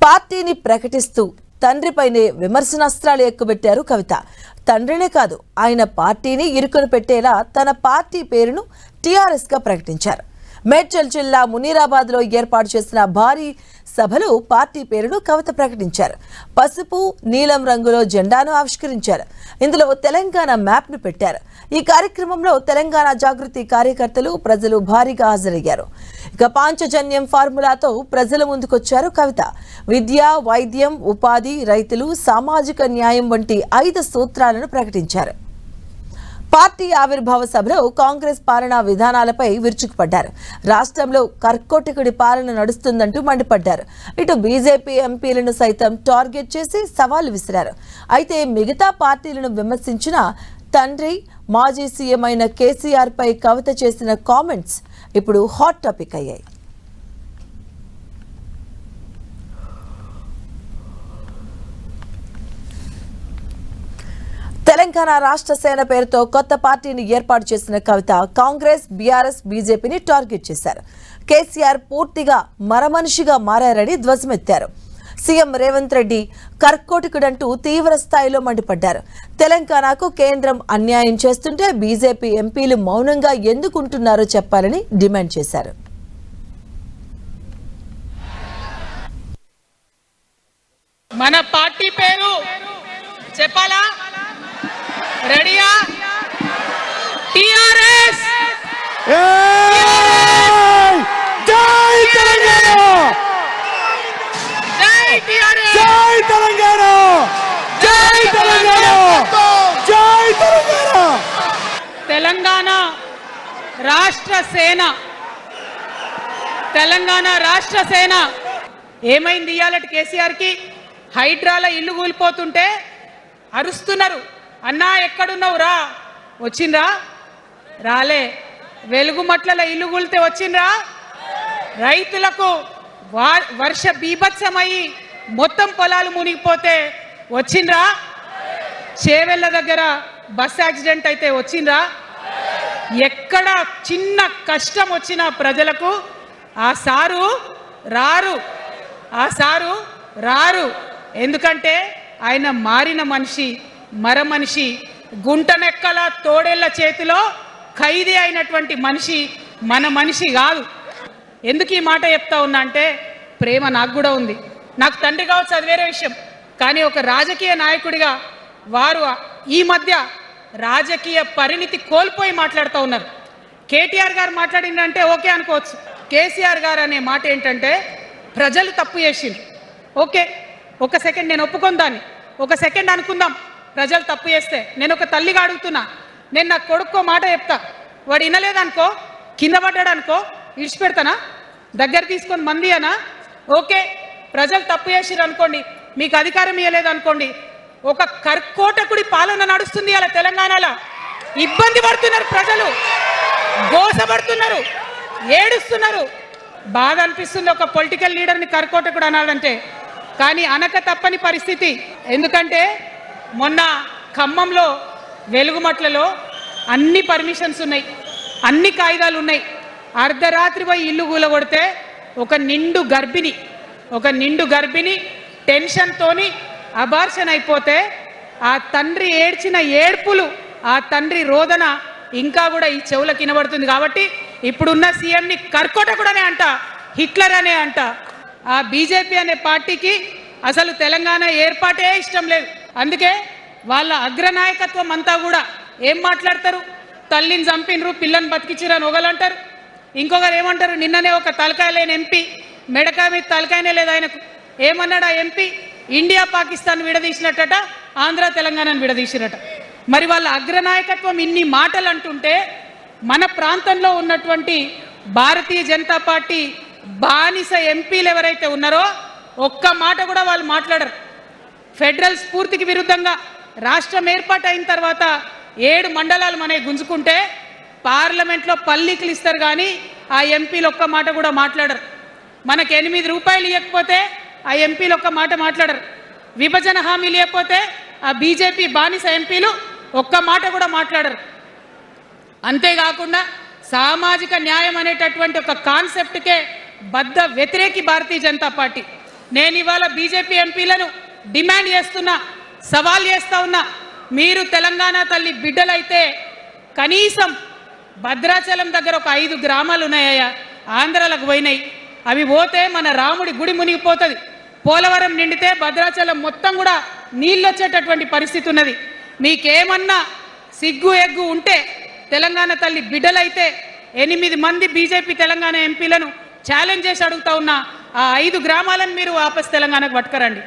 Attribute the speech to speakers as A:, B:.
A: పార్టీని ప్రకటిస్తూ తండ్రిపైనే విమర్శనాస్త్రాలు ఎక్కుబెట్టారు కవిత. తండ్రినే కాదు, ఆయన పార్టీని ఇరుకును పెట్టేలా తన పార్టీ పేరును టీఆర్ఎస్ గా ప్రకటించారు. మేడ్చల్ జిల్లా మునీరాబాద్ లో ఏర్పాటు చేసిన భారీ సభలో పార్టీ పేరును కవిత ప్రకటించారు. పసుపు నీలం రంగులో జెండాను ఆవిష్కరించారు. ఇందులో తెలంగాణ మ్యాప్ ను పెట్టారు. ఈ కార్యక్రమంలో తెలంగాణ జాగృతి కార్యకర్తలు, ప్రజలు భారీగా హాజరయ్యారు. ఇక పాంచజన్యం ఫార్ములాతో ప్రజల ముందుకొచ్చారు కవిత. విద్య, వైద్యం, ఉపాధి, రైతులు, సామాజిక న్యాయం వంటి 5 సూత్రాలను ప్రకటించారు. పార్టీ ఆవిర్భావ సభలో కాంగ్రెస్ పాలనా విధానాలపై విరుచుకుపడ్డారు. రాష్ట్రంలో కర్కోటకుడి పాలన నడుస్తుందంటూ మండిపడ్డారు. ఇటు బీజేపీ ఎంపీలను సైతం టార్గెట్ చేసి సవాల్ విసిరారు. అయితే మిగతా పార్టీలను విమర్శించిన తండ్రి, మాజీ సీఎం అయిన కేసీఆర్ పై కవిత చేసిన కామెంట్స్ ఇప్పుడు హాట్ టాపిక్ అయ్యాయి. తెలంగాణ రాష్ట్ర సేన పేరుతో కొత్త పార్టీని ఏర్పాటు చేసిన కవిత కాంగ్రెస్, బీఆర్ఎస్, బీజేపీని టార్గెట్ చేశారు. కేసీఆర్ పూర్తిగా మరమనిషిగా మారారని ధ్వజమెత్తారు. సీఎం రేవంత్ రెడ్డి కర్కోటకుడంటూ తీవ్ర స్థాయిలో మండిపడ్డారు. తెలంగాణకు కేంద్రం అన్యాయం చేస్తుంటే బీజేపీ ఎంపీలు మౌనంగా ఎందుకుంటున్నారో చెప్పాలని డిమాండ్ చేశారు.
B: మన పార్టీ పేరు చెప్పాలా? రెడీయా? టిఆర్ఎస్.
C: జై తెలంగాణ!
B: జై టిఆర్ఎస్!
C: జై తెలంగాణ! జై తెలంగాణ! జై తెలంగాణ!
B: తెలంగాణ రాష్ట్ర సేన, తెలంగాణ రాష్ట్ర సేన ఏమైంది? ఇయ్యాలటి కేసీఆర్ కి హైడ్రాల ఇల్లు కూలిపోతుంటే అరుస్తున్నారు. అన్నా ఎక్కడున్నావు రా? వచ్చిండ్రా? రాలే. వెలుగుమట్ల ఇల్లు కూలితే వచ్చిండ్రా? రైతులకు వర్ష బీభత్సమయ్యి మొత్తం పొలాలు మునిగిపోతే వచ్చిండ్రా? చేవెళ్ళ దగ్గర బస్ యాక్సిడెంట్ అయితే వచ్చిండ్రా? ఎక్కడ చిన్న కష్టం వచ్చిన ప్రజలకు ఆ సారు రారు, ఆ సారు రారు. ఎందుకంటే ఆయన మారిన మనిషి, మరమనిషి, గుంటనెక్కల తోడేళ్ల చేతిలో ఖైదీ అయినటువంటి మనిషి, మన మనిషి కాదు. ఎందుకు ఈ మాట చెప్తా ఉన్నా అంటే ప్రేమ నాకు కూడా ఉంది. నాకు తండ్రి కావచ్చు, అది వేరే విషయం. కానీ ఒక రాజకీయ నాయకుడిగా వారు ఈ మధ్య రాజకీయ పరిణితి కోల్పోయి మాట్లాడుతూ ఉన్నారు. కేటీఆర్ గారు మాట్లాడిందంటే ఓకే అనుకోవచ్చు. కేసీఆర్ గారు అనే మాట ఏంటంటే ప్రజలు తప్పు చేసిండ్రు. ఓకే, ఒక సెకండ్ నేను ఒప్పుకుందాన్ని, ఒక సెకండ్ అనుకుందాం. ప్రజలు తప్పు చేస్తే నేను ఒక తల్లిగా అడుగుతున్నా. నేను నా కొడుకో మాట చెప్తా, వాడు వినలేదనుకో, కింద పడ్డాడు అనుకో, ఇడిచిపెడతానా? దగ్గర తీసుకొని మంది అనా? ఓకే, ప్రజలు తప్పు చేసిర్రు అనుకోండి, మీకు అధికారం ఇవ్వలేదు అనుకోండి, ఒక కర్కోటకుడి పాలన నడుస్తుంది అలా తెలంగాణలో. ఇబ్బంది పడుతున్నారు ప్రజలు, గోసపడుతున్నారు, ఏడుస్తున్నారు. బాధ అనిపిస్తుంది ఒక పొలిటికల్ లీడర్ని కర్కోటకుడు అనాలంటే. కానీ అనక తప్పని పరిస్థితి. ఎందుకంటే మొన్న ఖమ్మంలో వెలుగుమట్లలో అన్ని పర్మిషన్స్ ఉన్నాయి, అన్ని కాయిదాలు ఉన్నాయి. అర్ధరాత్రి పోయి ఇల్లు కూలగొడితే ఒక నిండు గర్భిణి టెన్షన్తోని అబార్షన్ అయిపోతే ఆ తండ్రి ఏడ్చిన ఏడ్పులు, ఆ తండ్రి రోదన ఇంకా కూడా ఈ చెవులకు వినబడుతుంది. కాబట్టి ఇప్పుడున్న సీఎంని కర్కోటకుడనే అంట, హిట్లర్ అనే అంట. ఆ బీజేపీ అనే పార్టీకి అసలు తెలంగాణ ఏర్పాటే ఇష్టం లేదు. అందుకే వాళ్ళ అగ్రనాయకత్వం అంతా కూడా ఏం మాట్లాడతారు? తల్లిని చంపినరు, పిల్లని బతికిచ్చిరని ఒకలంటారు. ఇంకొకరు ఏమంటారు? నిన్ననే ఒక తలకాయ లేని ఎంపీ, మెడకాయ మీద తలకాయనే లేదు ఆయనకు. ఏమన్నాడు ఆ ఎంపీ? ఇండియా పాకిస్తాన్ విడదీసినట్టట, ఆంధ్ర తెలంగాణను విడదీసినట్ట. మరి వాళ్ళ అగ్రనాయకత్వం ఇన్ని మాటలు అంటుంటే మన ప్రాంతంలో ఉన్నటువంటి భారతీయ జనతా పార్టీ బానిస ఎంపీలు ఎవరైతే ఉన్నారో ఒక్క మాట కూడా వాళ్ళు మాట్లాడరు. ఫెడరల్ స్ఫూర్తికి విరుద్ధంగా రాష్ట్రం ఏర్పాటు అయిన తర్వాత 7 మండలాలు మనకి గుంజుకుంటే పార్లమెంట్లో పల్లీకులు ఇస్తారు, కానీ ఆ ఎంపీలు ఒక్క మాట కూడా మాట్లాడరు. మనకు 8 రూపాయలు ఇవ్వకపోతే ఆ ఎంపీలు ఒక్క మాట మాట్లాడరు. విభజన హామీలు ఇవ్వకపోతే ఆ బీజేపీ బానిస ఎంపీలు ఒక్క మాట కూడా మాట్లాడరు. అంతేకాకుండా సామాజిక న్యాయం అనేటటువంటి ఒక కాన్సెప్ట్కే బద్ద వ్యతిరేకి భారతీయ జనతా పార్టీ. నేను ఇవాళ బీజేపీ ఎంపీలను డిమాండ్ చేస్తున్నా, సవాల్ చేస్తా ఉన్నా. మీరు తెలంగాణ తల్లి బిడ్డలైతే కనీసం భద్రాచలం దగ్గర ఒక 5 గ్రామాలు ఉన్నాయా, ఆంధ్రాలకు పోయినాయి. అవి పోతే మన రాముడి గుడి మునిగిపోతుంది. పోలవరం నిండితే భద్రాచలం మొత్తం కూడా నీళ్ళు వచ్చేటటువంటి పరిస్థితి ఉన్నది. మీకేమన్నా సిగ్గు ఎగ్గు ఉంటే తెలంగాణ తల్లి బిడ్డలైతే 8 మంది బీజేపీ తెలంగాణ ఎంపీలను ఛాలెంజ్ చేసి అడుగుతా ఉన్నా, ఆ 5 గ్రామాలను మీరు వాపస్ తెలంగాణకు పట్టుకరండి.